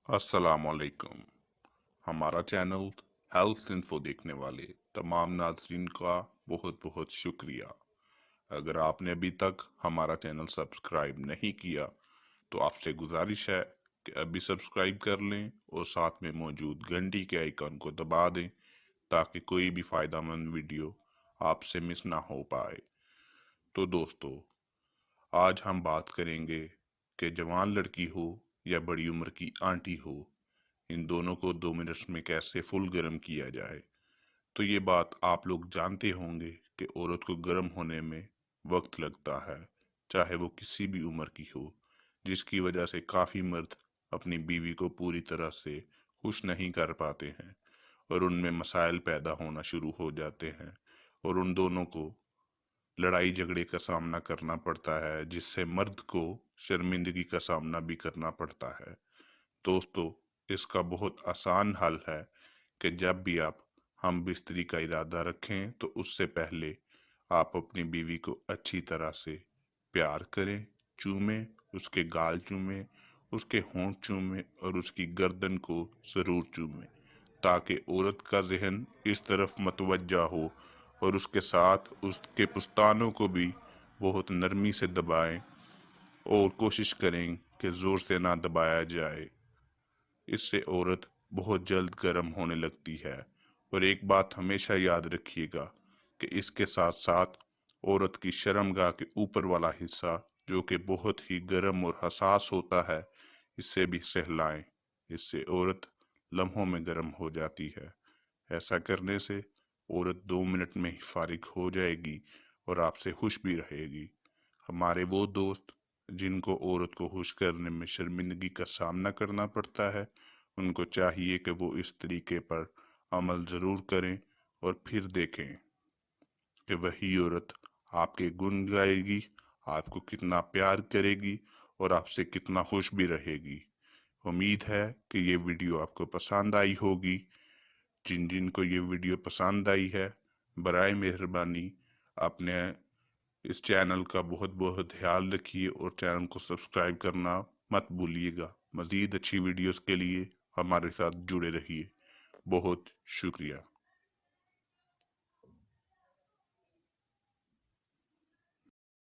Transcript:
अस्सलाम वालेकुम। हमारा चैनल हेल्थ इन्फो देखने वाले तमाम नाज़रीन का बहुत बहुत शुक्रिया। अगर आपने अभी तक हमारा चैनल सब्सक्राइब नहीं किया तो आपसे गुजारिश है कि अभी सब्सक्राइब कर लें और साथ में मौजूद घंटी के आइकन को दबा दें ताकि कोई भी फ़ायदेमंद वीडियो आपसे मिस ना हो पाए। तो दोस्तों, आज हम बात करेंगे कि जवान लड़की हो या बड़ी उम्र की आंटी हो, इन दोनों को 2 मिनट में कैसे फुल गर्म किया जाए। तो ये बात आप लोग जानते होंगे कि औरत को गर्म होने में वक्त लगता है, चाहे वो किसी भी उम्र की हो, जिसकी वजह से काफ़ी मर्द अपनी बीवी को पूरी तरह से खुश नहीं कर पाते हैं और उनमें मसाइल पैदा होना शुरू हो जाते हैं और उन दोनों को लड़ाई झगड़े का सामना करना पड़ता है, जिससे मर्द को शर्मिंदगी का सामना भी करना पड़ता है। दोस्तों, इसका बहुत आसान हल है कि जब भी हम बिस्तरी का इरादा रखें तो उससे पहले आप अपनी बीवी को अच्छी तरह से प्यार करें, चूमें, उसके गाल चूमें, उसके होंठ चूमें और उसकी गर्दन को ज़रूर चूमें, ताकि औरत का जहन इस तरफ मतवज्जा हो और उसके साथ उसके पुस्तानों को भी बहुत नरमी से दबाएं और कोशिश करें कि ज़ोर से ना दबाया जाए। इससे औरत बहुत जल्द गर्म होने लगती है। और एक बात हमेशा याद रखिएगा कि इसके साथ साथ औरत की शर्मगाह के ऊपर वाला हिस्सा, जो कि बहुत ही गर्म और हसास होता है, इससे भी सहलाएं। इससे औरत लम्हों में गर्म हो जाती है। ऐसा करने से औरत 2 मिनट में ही फारिग हो जाएगी और आपसे खुश भी रहेगी। हमारे वो दोस्त जिनको औरत को खुश करने में शर्मिंदगी का सामना करना पड़ता है, उनको चाहिए कि वो इस तरीके पर अमल ज़रूर करें और फिर देखें कि वही औरत आपके गुण गाएगी, आपको कितना प्यार करेगी और आपसे कितना खुश भी रहेगी। उम्मीद है कि ये वीडियो आपको पसंद आई होगी। जिन जिन को ये वीडियो पसंद आई है, बराए मेहरबानी अपने इस चैनल का बहुत बहुत ख्याल रखिए और चैनल को सब्सक्राइब करना मत भूलिएगा। मज़ीद अच्छी वीडियोस के लिए हमारे साथ जुड़े रहिए। बहुत शुक्रिया।